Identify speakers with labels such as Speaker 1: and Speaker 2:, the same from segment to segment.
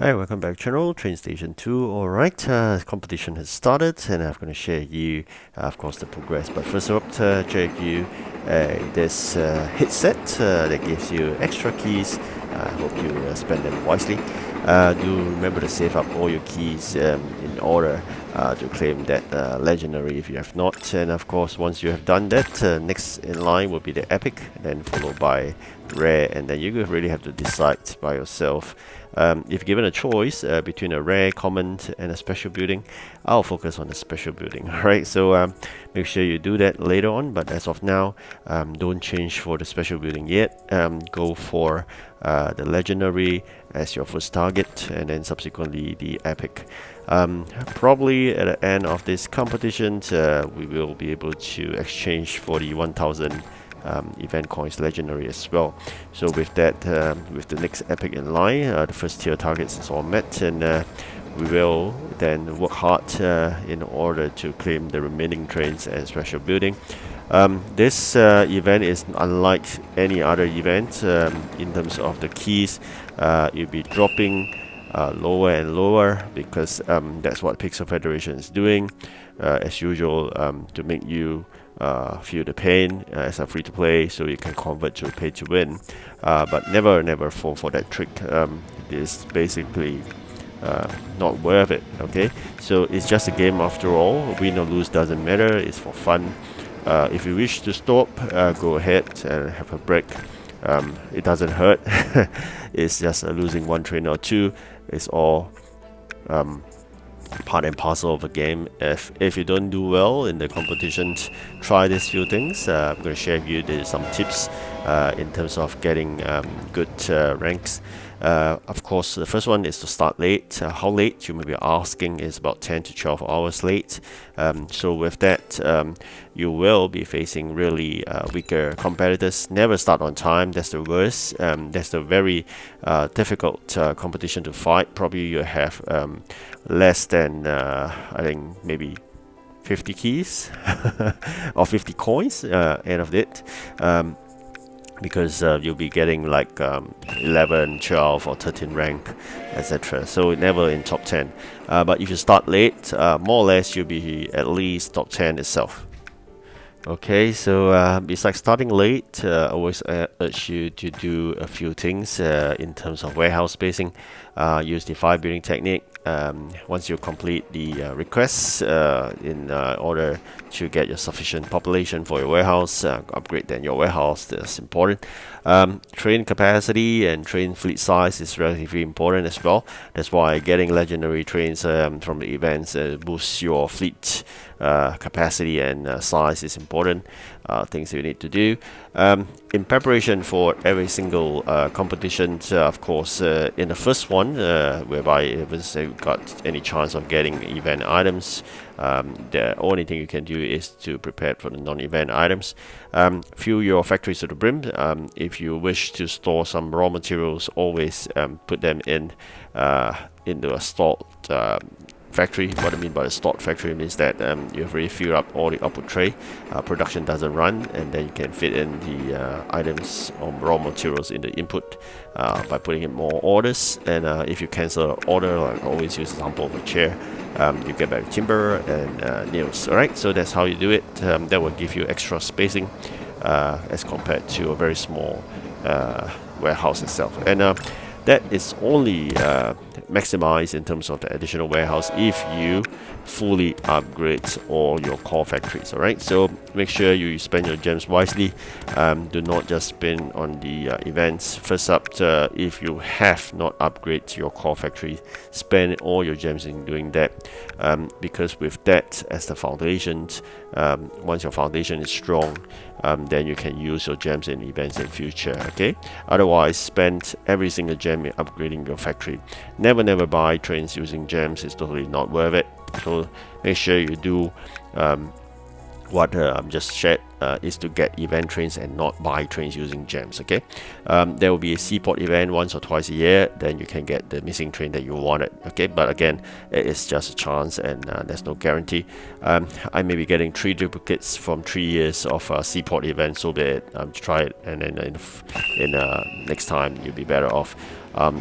Speaker 1: Hi, welcome back to channel TrainStation2. Alright, competition has started and I'm going to share you, of course, the progress. But first up, share you this headset that gives you extra keys. I hope you spend them wisely. Do remember to save up all your keys in order to claim that legendary if you have not. And of course, once you have done that, next in line will be the epic, then followed by rare, and then you really have to decide by yourself. If given a choice between a rare, common, and a special building, I'll focus on the special building. Alright, so make sure you do that later on, but as of now, don't change for the special building yet. Go for the legendary as your first target, and then subsequently the epic. Probably at the end of this competition, we will be able to exchange for the 1000 event coins legendary as well. So with that, with the next epic in line, the first tier targets is all met, and we will then work hard in order to claim the remaining trains and special building. This event is unlike any other event in terms of the keys. You'll be dropping lower and lower because that's what Pixel Federation is doing as usual, to make you feel the pain as a free-to-play, so you can convert to pay-to-win, but never fall for that trick. It's basically not worth it. Okay, so it's just a game after all. Win or lose doesn't matter, it's for fun. If you wish to stop, go ahead and have a break. It doesn't hurt. It's just losing one train or two. It's all part and parcel of a game. If you don't do well in the competitions, try these few things. I'm going to share with you some tips in terms of getting good ranks. Of course, the first one is to start late. How late, you may be asking, is about 10 to 12 hours late. So with that, you will be facing really weaker competitors. Never start on time, that's the worst. That's a very difficult competition to fight. Probably you have less than, I think, maybe 50 keys or 50 coins end of it. Because you'll be getting like 11, 12 or 13 rank, etc. So never in top 10. But if you start late, more or less you'll be at least top 10 itself. Okay, so besides starting late, I always urge you to do a few things in terms of warehouse spacing. Use the 5 building technique. Once you complete the requests in order to get your sufficient population for your warehouse, upgrade then your warehouse. That's important. Train capacity and train fleet size is relatively important as well. That's why getting legendary trains from the events boosts your fleet capacity and size is important. Things you need to do in preparation for every single competition. Of course, in the first one, whereby if you got any chance of getting event items, the only thing you can do is to prepare for the non-event items. Fill your factories to the brim. If you wish to store some raw materials, always put them in into a stored factory. What I mean by a stored factory means that you've already filled up all the output tray, production doesn't run, and then you can fit in the items or raw materials in the input by putting in more orders. And if you cancel an order, like I always use the example of a chair, you get back timber and nails. Alright, so that's how you do it. That will give you extra spacing as compared to a very small warehouse itself. And that is only maximized in terms of the additional warehouse if you fully upgrade all your core factories. Alright, so make sure you spend your gems wisely. Do not just spend on the events. First up, if you have not upgraded your core factory, spend all your gems in doing that, because with that as the foundation, once your foundation is strong, then you can use your gems in events in future. Okay, otherwise spend every single gem in upgrading your factory. Never buy trains using gems. It's totally not worth it. So make sure you do what I've just shared, is to get event trains and not buy trains using gems. Okay, there will be a seaport event once or twice a year, then you can get the missing train that you wanted. Okay, but again, it is just a chance and there's no guarantee. I may be getting 3 duplicates from 3 years of seaport event, so be it. Try it, and then in next time you'll be better off.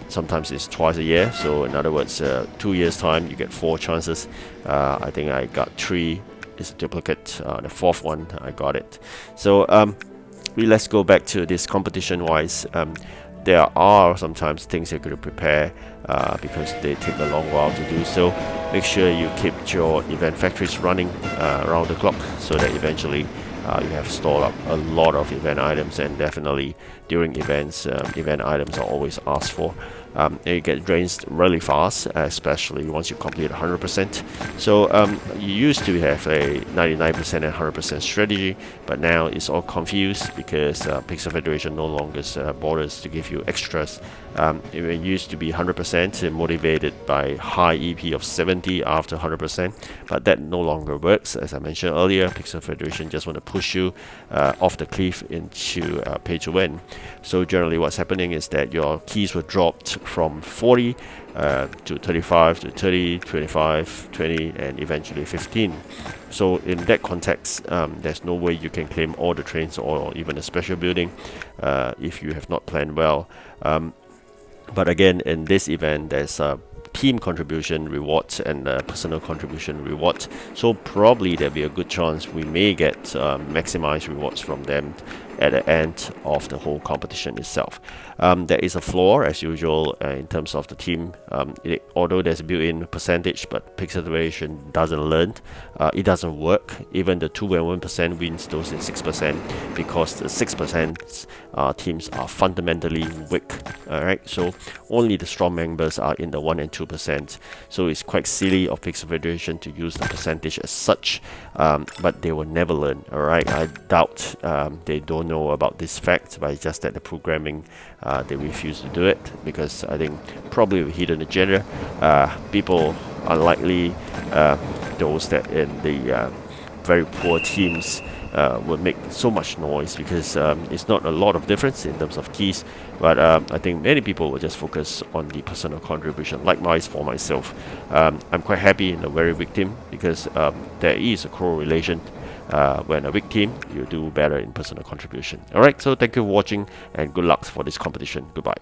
Speaker 1: Sometimes it's twice a year. So in other words, 2 years time you get 4 chances. I think I got 3. It's a duplicate. The fourth one I got it. So let's go back to this competition wise. There are sometimes things you're going to prepare because they take a long while to do so. Make sure you keep your event factories running around the clock so that eventually you have stored up a lot of event items, and definitely during events, event items are always asked for. It gets drained really fast, especially once you complete 100%. So you used to have a 99% and 100% strategy, but now it's all confused because Pixel Federation no longer bothers to give you extras. It used to be 100% motivated by high EP of 70 after 100%, but that no longer works. As I mentioned earlier, Pixel Federation just want to push you off the cliff into pay to win. So generally what's happening is that your keys were dropped from 40 to 35 to 30, 25, 20, and eventually 15. So in that context, there's no way you can claim all the trains or even a special building if you have not planned well. But again, in this event, there's a team contribution rewards and personal contribution rewards. So probably there'll be a good chance we may get maximized rewards from them at the end of the whole competition itself. There is a flaw as usual in terms of the team. Although there's a built-in percentage, but Pixel Federation doesn't learn. It doesn't work. Even the 2 and 1% wins those in 6% because the 6% teams are fundamentally weak. Alright, so only the strong members are in the 1 and 2%. So it's quite silly of Pixel Federation to use the percentage as such, but they will never learn. Alright, I doubt they don't know about this fact, but it's just that the programming they refuse to do it because I think probably with hidden agenda, people unlikely those that in the very poor teams will make so much noise because it's not a lot of difference in terms of keys, but I think many people will just focus on the personal contribution. Likewise for myself, I'm quite happy in a very weak team because there is a correlation. When a weak team, you do better in personal contribution. Alright, so thank you for watching and good luck for this competition. Goodbye.